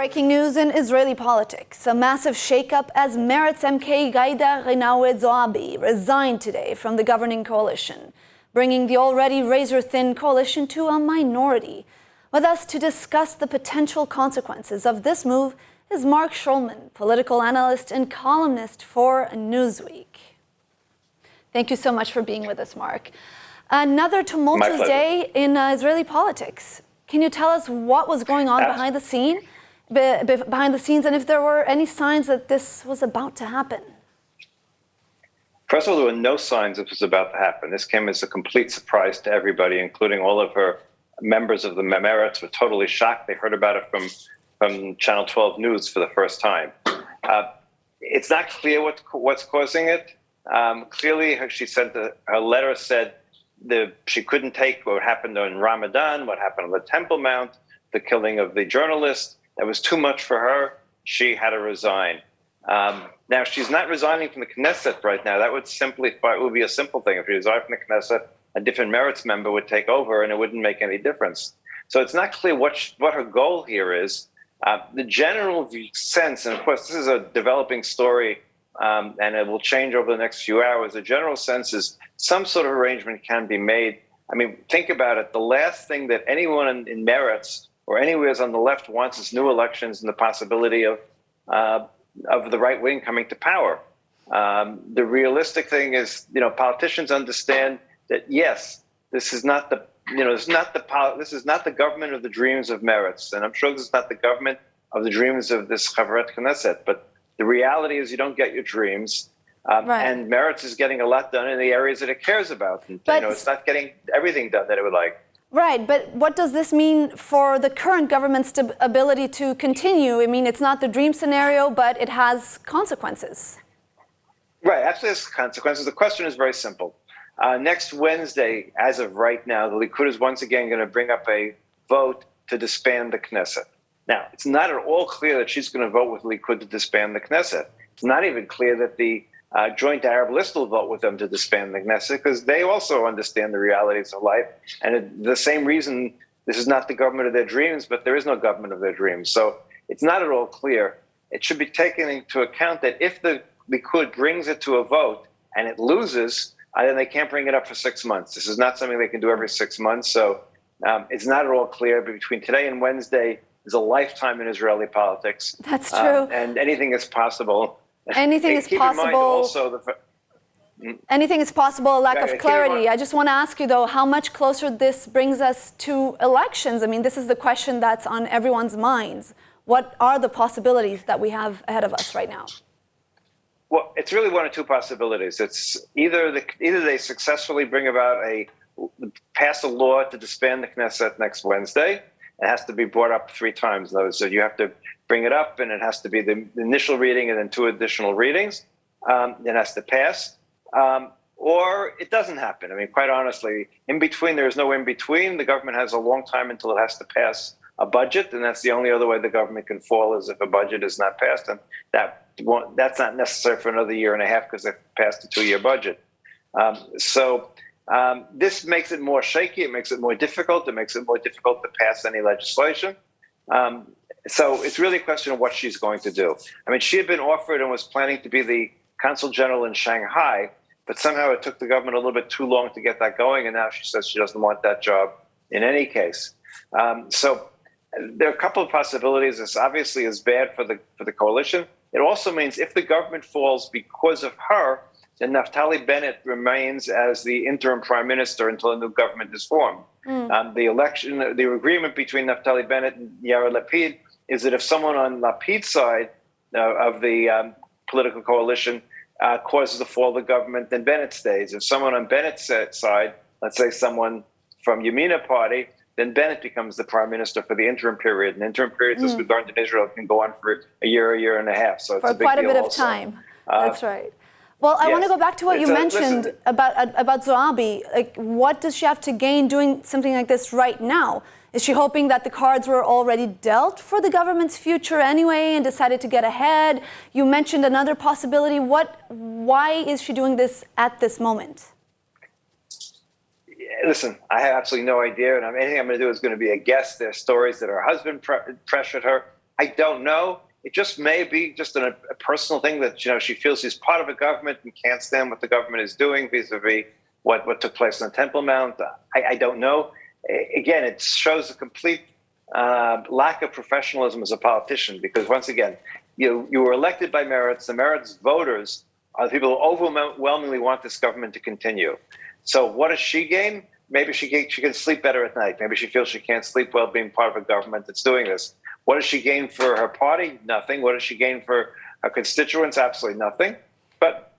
Breaking news in Israeli politics. A massive shakeup as Meretz MK Ghaida, Rinawie, Zoabi resigned today from the governing coalition, bringing the already razor-thin coalition to a minority. With us to discuss the potential consequences of this move is Marc Schulman, political analyst and columnist for Newsweek. Thank you so much for being with us, Marc. Another tumultuous day in Israeli politics. Can you tell us what was going on behind the scenes, and if there were any signs that this was about to happen? First of all, there were no signs it was about to happen. This came as a complete surprise to everybody, including all of her members of the Meretz were totally shocked. They heard about it from Channel 12 News for the first time. It's not clear what's causing it. Clearly, her letter said she couldn't take what happened on Ramadan, what happened on the Temple Mount, the killing of the journalist. That was too much for her. She had to resign. Now, she's not resigning from the Knesset right now. That would be a simple thing. If she resigned from the Knesset, a different Meretz member would take over, and it wouldn't make any difference. So it's not clear what her goal here is. The general sense, and of course, this is a developing story, and it will change over the next few hours. The general sense is some sort of arrangement can be made. I mean, think about it. The last thing that anyone in Meretz or anywhere on the left wants is new elections and the possibility of the right wing coming to power. The realistic thing is, politicians understand that yes, this is not the government of the dreams of Meretz, and I'm sure this is not the government of the dreams of this Chavaret Knesset. But the reality is, you don't get your dreams. Right. And Meretz is getting a lot done in the areas that it cares about. And, it's not getting everything done that it would like. Right, but what does this mean for the current government's ability to continue? I mean, it's not the dream scenario, but it has consequences. Right, actually it has consequences. The question is very simple. Next Wednesday, as of right now, the Likud is once again going to bring up a vote to disband the Knesset. Now, it's not at all clear that she's going to vote with Likud to disband the Knesset. It's not even clear that the joint Arab list will vote with them to disband the Knesset, because they also understand the realities of life. And the same reason, this is not the government of their dreams, but there is no government of their dreams. So it's not at all clear. It should be taken into account that if the Likud brings it to a vote and it loses, then they can't bring it up for 6 months. This is not something they can do every 6 months. So it's not at all clear. But between today and Wednesday is a lifetime in Israeli politics. That's true. And anything is possible. Anything is possible. Anything is possible, a lack of clarity. I just want to ask you, though, how much closer this brings us to elections? I mean, this is the question that's on everyone's minds. What are the possibilities that we have ahead of us right now? Well, it's really one of two possibilities. It's either they successfully pass a law to disband the Knesset next Wednesday. It has to be brought up 3 times. So you have to bring it up, and it has to be the initial reading and then 2 additional readings. It has to pass. Or it doesn't happen. I mean, quite honestly, in between, there is no in between. The government has a long time until it has to pass a budget, and that's the only other way the government can fall is if a budget is not passed. And that's not necessary for another year and a half because they've passed a 2-year budget. This makes it more shaky. It makes it more difficult. It makes it more difficult to pass any legislation. So it's really a question of what she's going to do. I mean, she had been offered and was planning to be the consul general in Shanghai, but somehow it took the government a little bit too long to get that going, and now she says she doesn't want that job in any case. So there are a couple of possibilities. This obviously is bad for the coalition. It also means if the government falls because of her, then Naftali Bennett remains as the interim prime minister until a new government is formed. The agreement between Naftali Bennett and Yair Lapid is that if someone on Lapid's side of the political coalition causes the fall of the government, then Bennett stays. If someone on Bennett's side, let's say someone from Yamina party, then Bennett becomes the prime minister for the interim period. And interim periods, as we've learned in Israel, can go on for a year and a half. So it's a big deal. For quite a bit of time. That's right. Well, I want to go back to what you mentioned about Zoabi. Like, what does she have to gain doing something like this right now? Is she hoping that the cards were already dealt for the government's future anyway and decided to get ahead? You mentioned another possibility. Why is she doing this at this moment? Listen, I have absolutely no idea, and anything I'm going to do is going to be a guess. There are stories that her husband pressured her. I don't know. It just may be just a personal thing that, she feels she's part of a government and can't stand what the government is doing vis-a-vis what took place on the Temple Mount. I don't know. Again, it shows a complete lack of professionalism as a politician, because once again, you were elected by Meretz. The Meretz voters are the people who overwhelmingly want this government to continue. So what does she gain? Maybe she can sleep better at night. Maybe she feels she can't sleep well being part of a government that's doing this. What does she gain for her party? Nothing. What does she gain for her constituents? Absolutely nothing. But,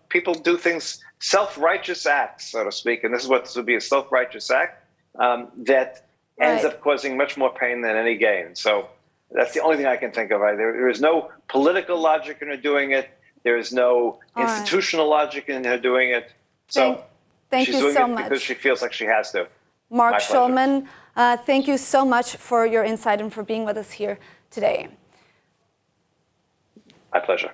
people do things, self-righteous acts, so to speak, and this would be a self-righteous act that ends up causing much more pain than any gain. So that's the only thing I can think of. There is no political logic in her doing it. There is no institutional logic in her doing it. So thank she's you doing so it much. because she feels like she has to. Marc Schulman, thank you so much for your insight and for being with us here today. My pleasure.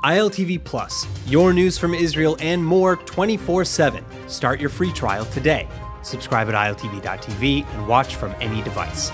ILTV Plus, your news from Israel and more 24/7. Start your free trial today. Subscribe at iltv.tv and watch from any device.